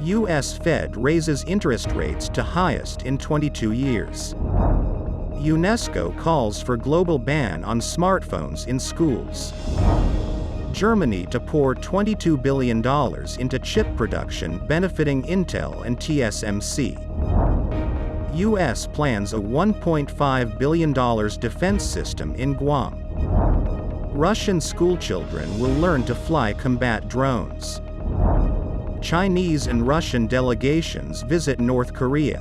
U.S. Fed raises interest rates to highest in 22 years. UNESCO calls for global ban on smartphones in schools. Germany to pour $22 billion into chip production benefiting Intel and TSMC. U.S. plans a $1.5 billion defense system in Guam. Russian schoolchildren will learn to fly combat drones. Chinese and Russian delegations visit North Korea.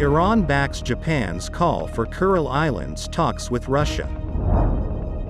Iran backs Japan's call for Kuril Islands talks with Russia.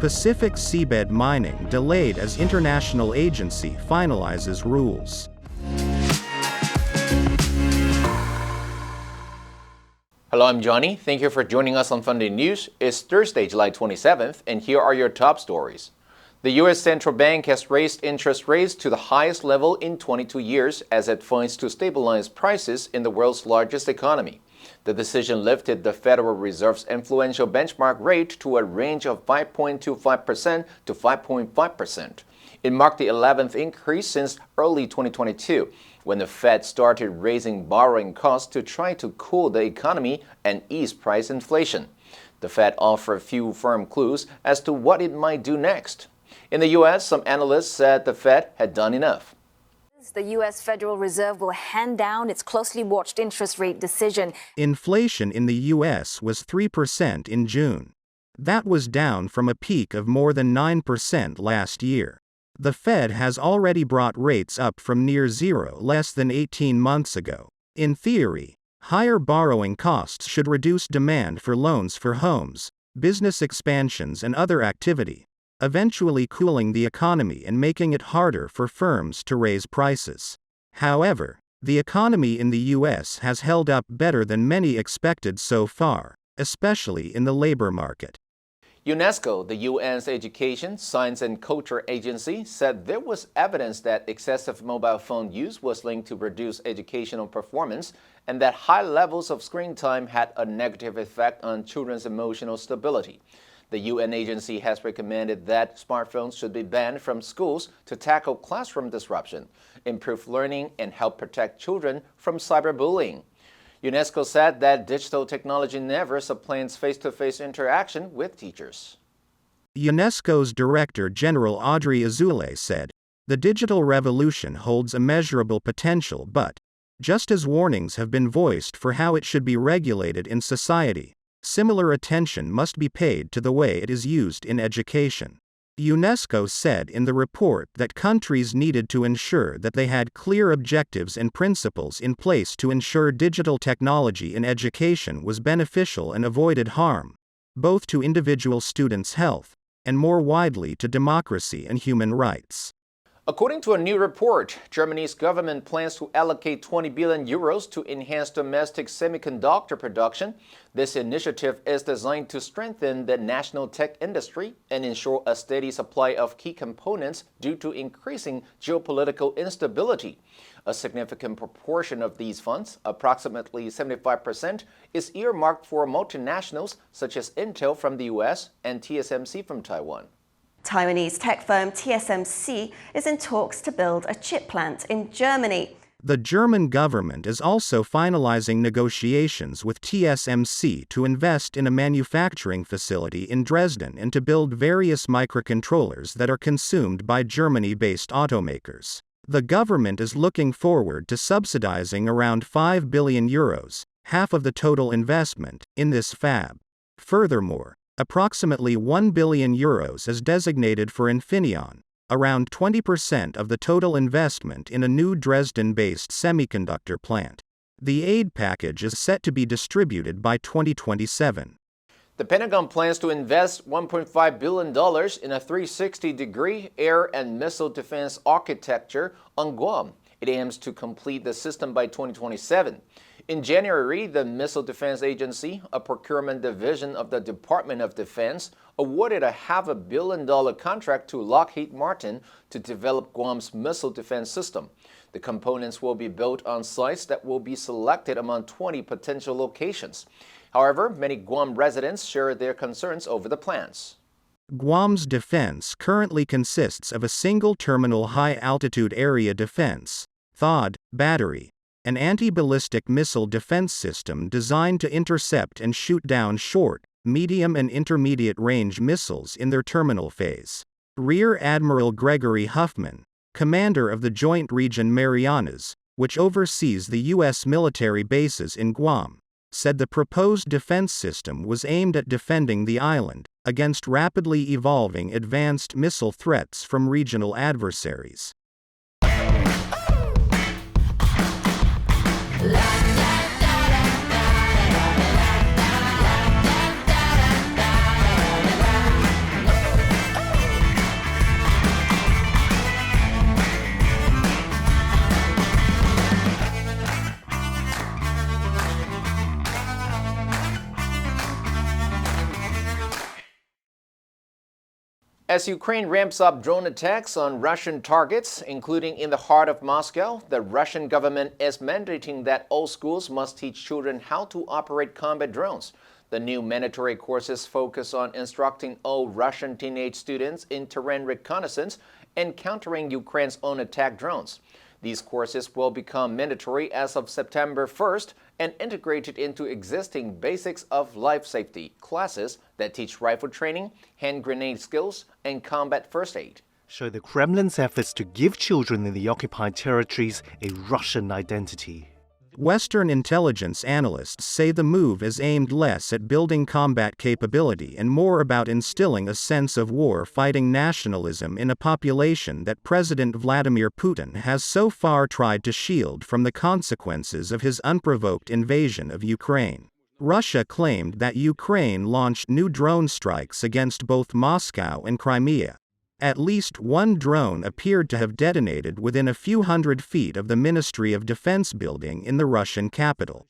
Pacific seabed mining delayed as international agency finalizes rules. Hello, I'm Johnny. Thank you for joining us on Funday News. It's Thursday, July 27th, and here are your top stories. The U.S. Central Bank has raised interest rates to the highest level in 22 years as it fights to stabilize prices in the world's largest economy. The decision lifted the Federal Reserve's influential benchmark rate to a range of 5.25% to 5.5%. It marked the 11th increase since early 2022, when the Fed started raising borrowing costs to try to cool the economy and ease price inflation. The Fed offered few firm clues as to what it might do next. In the U.S., some analysts said the Fed had done enough. The U.S. Federal Reserve will hand down its closely watched interest rate decision. Inflation in the U.S. was 3% in June. That was down from a peak of more than 9% last year. The Fed has already brought rates up from near zero less than 18 months ago. In theory, higher borrowing costs should reduce demand for loans for homes, business expansions and other activity, eventually cooling the economy and making it harder for firms to raise prices. However, the economy in the U.S. has held up better than many expected so far, especially in the labor market. UNESCO, the UN's Education, Science and Culture Agency, said there was evidence that excessive mobile phone use was linked to reduced educational performance and that high levels of screen time had a negative effect on children's emotional stability. The UN agency has recommended that smartphones should be banned from schools to tackle classroom disruption, improve learning, and help protect children from cyberbullying. UNESCO said that digital technology never supplants face-to-face interaction with teachers. UNESCO's Director General Audrey Azoulay said, "The digital revolution holds immeasurable potential but, just as warnings have been voiced for how it should be regulated in society, similar attention must be paid to the way it is used in education." UNESCO said in the report that countries needed to ensure that they had clear objectives and principles in place to ensure digital technology in education was beneficial and avoided harm, both to individual students' health, and more widely to democracy and human rights. According to a new report, Germany's government plans to allocate 20 billion euros to enhance domestic semiconductor production. This initiative is designed to strengthen the national tech industry and ensure a steady supply of key components due to increasing geopolitical instability. A significant proportion of these funds, approximately 75%, is earmarked for multinationals such as Intel from the US and TSMC from Taiwan. Taiwanese tech firm TSMC is in talks to build a chip plant in Germany. The German government is also finalizing negotiations with TSMC to invest in a manufacturing facility in Dresden and to build various microcontrollers that are consumed by Germany-based automakers. The government is looking forward to subsidizing around 5 billion euros, half of the total investment, in this fab. Furthermore, approximately 1 billion euros is designated for Infineon, around 20% of the total investment in a new Dresden-based semiconductor plant. The aid package is set to be distributed by 2027. The Pentagon plans to invest $1.5 billion in a 360-degree air and missile defense architecture on Guam. It aims to complete the system by 2027. In January, the Missile Defense Agency, a procurement division of the Department of Defense, awarded a $500 million contract to Lockheed Martin to develop Guam's missile defense system. The components will be built on sites that will be selected among 20 potential locations. However, many Guam residents share their concerns over the plans. Guam's defense currently consists of a single terminal high-altitude area defense, THAAD, battery, an anti-ballistic missile defense system designed to intercept and shoot down short, medium and intermediate-range missiles in their terminal phase. Rear Admiral Gregory Huffman, commander of the Joint Region Marianas, which oversees the U.S. military bases in Guam, said the proposed defense system was aimed at defending the island against rapidly evolving advanced missile threats from regional adversaries. As Ukraine ramps up drone attacks on Russian targets, including in the heart of Moscow, the Russian government is mandating that all schools must teach children how to operate combat drones. The new mandatory courses focus on instructing all Russian teenage students in terrain reconnaissance and countering Ukraine's own attack drones. These courses will become mandatory as of September 1st and integrated into existing basics of life safety classes that teach rifle training, hand grenade skills, and combat first aid. Show the Kremlin's efforts to give children in the occupied territories a Russian identity. Western intelligence analysts say the move is aimed less at building combat capability and more about instilling a sense of war-fighting nationalism in a population that President Vladimir Putin has so far tried to shield from the consequences of his unprovoked invasion of Ukraine. Russia claimed that Ukraine launched new drone strikes against both Moscow and Crimea. At least one drone appeared to have detonated within a few hundred feet of the Ministry of Defense building in the Russian capital.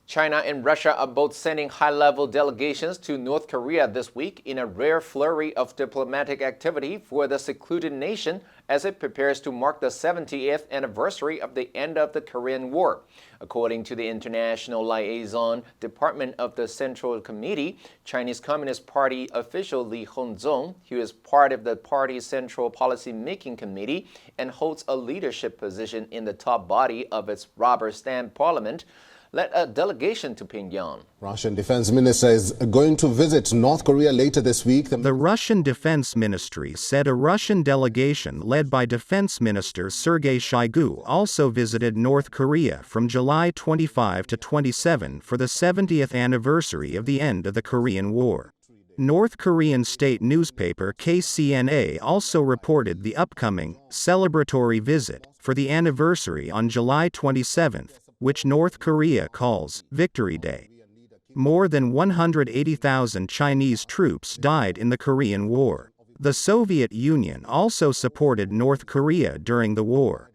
China and Russia are both sending high-level delegations to North Korea this week in a rare flurry of diplomatic activity for the secluded nation as it prepares to mark the 70th anniversary of the end of the Korean War. According to the International Liaison Department of the Central Committee, Chinese Communist Party official Li Hongzhong, who is part of the party's Central Policy Making Committee and holds a leadership position in the top body of its rubber stamp parliament, led a delegation to Pyongyang. Russian Defense Minister is going to visit North Korea later this week. The Russian Defense Ministry said a Russian delegation led by Defense Minister Sergei Shoigu also visited North Korea from July 25 to 27 for the 70th anniversary of the end of the Korean War. North Korean state newspaper KCNA also reported the upcoming celebratory visit for the anniversary on July 27, which North Korea calls Victory Day. More than 180,000 Chinese troops died in the Korean War. The Soviet Union also supported North Korea during the war.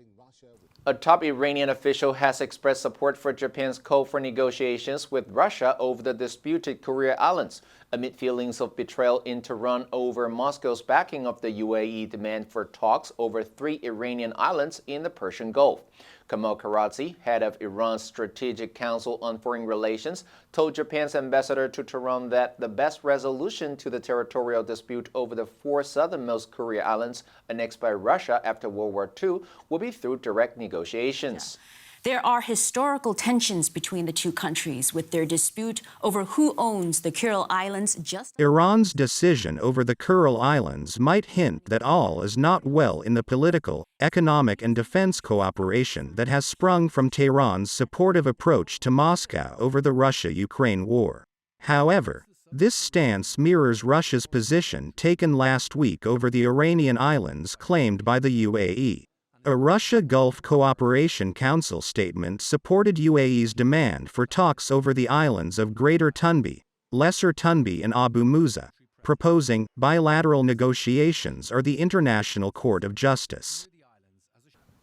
A top Iranian official has expressed support for Japan's call for negotiations with Russia over the disputed Kuril Islands, amid feelings of betrayal in Tehran over Moscow's backing of the UAE demand for talks over 3 Iranian islands in the Persian Gulf. Kamal Karazi, head of Iran's Strategic Council on Foreign Relations, told Japan's ambassador to Tehran that the best resolution to the territorial dispute over the 4 southernmost Kuril Islands annexed by Russia after World War II will be through direct negotiations. There are historical tensions between the two countries with their dispute over who owns the Kuril Islands. Iran's decision over the Kuril Islands might hint that all is not well in the political, economic and defense cooperation that has sprung from Tehran's supportive approach to Moscow over the Russia-Ukraine war. However, this stance mirrors Russia's position taken last week over the Iranian islands claimed by the UAE. A Russia Gulf Cooperation Council statement supported UAE's demand for talks over the islands of Greater Tunbi, Lesser Tunbi and Abu Musa, proposing bilateral negotiations or the International Court of Justice.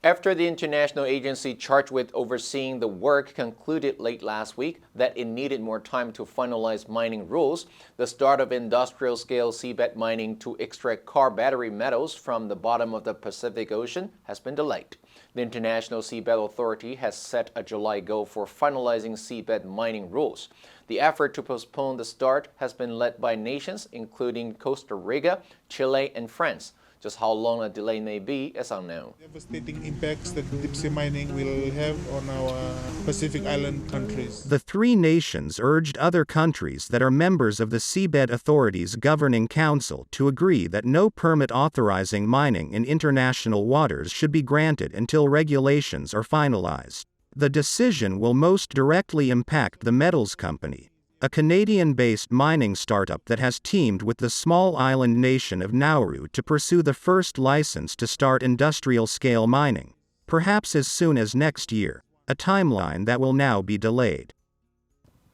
After the international agency charged with overseeing the work concluded late last week that it needed more time to finalize mining rules, the start of industrial-scale seabed mining to extract car battery metals from the bottom of the Pacific Ocean has been delayed. The International Seabed Authority has set a July goal for finalizing seabed mining rules. The effort to postpone the start has been led by nations including Costa Rica, Chile, and France. Just how long a delay may be is unknown. Devastating impacts that deep-sea mining will have on our Pacific Island countries. The three nations urged other countries that are members of the Seabed Authority's governing council to agree that no permit authorizing mining in international waters should be granted until regulations are finalized. The decision will most directly impact the Metals Company, a Canadian-based mining startup that has teamed with the small island nation of Nauru to pursue the first license to start industrial-scale mining, perhaps as soon as next year, a timeline that will now be delayed.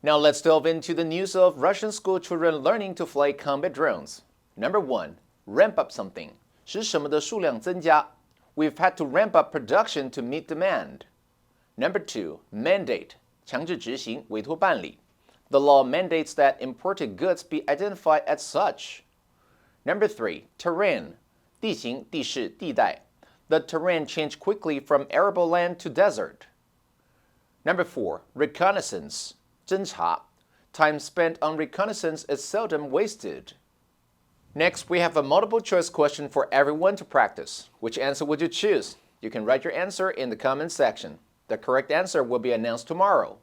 Now let's delve into the news of Russian school children learning to fly combat drones. Number 1. Ramp up something. 使什么的数量增加. We've had to ramp up production to meet demand. Number 2. Mandate. 强制执行，委托办理. The law mandates that imported goods be identified as such. Number 3. Terrain. 地形、地势、地带. The terrain changed quickly from arable land to desert. Number 4. Reconnaissance. 侦察. Time spent on reconnaissance is seldom wasted. Next, we have a multiple choice question for everyone to practice. Which answer would you choose? You can write your answer in the comments section. The correct answer will be announced tomorrow.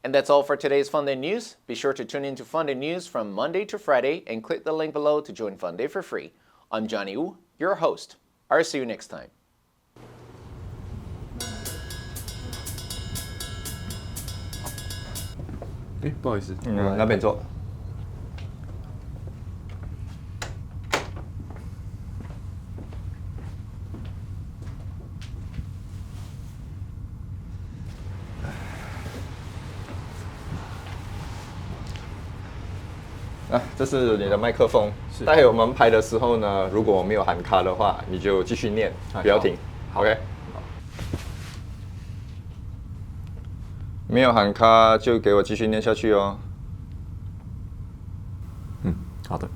And that's all for today's Funday News. Be sure to tune in to Funday News from Monday to Friday and click the link below to join Funday for free. I'm Johnny Wu, your host. I'll see you next time. 不好意思，那边坐。这是你的麦克风。待会我们拍的时候呢，如果没有喊卡的话，你就继续念，不要停。OK。没有喊卡就给我继续念下去哦。好的。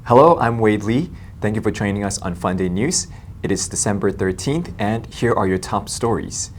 Hello, I'm Wade Lee. Thank you for joining us on Funday News. It is December 13th, and here are your top stories.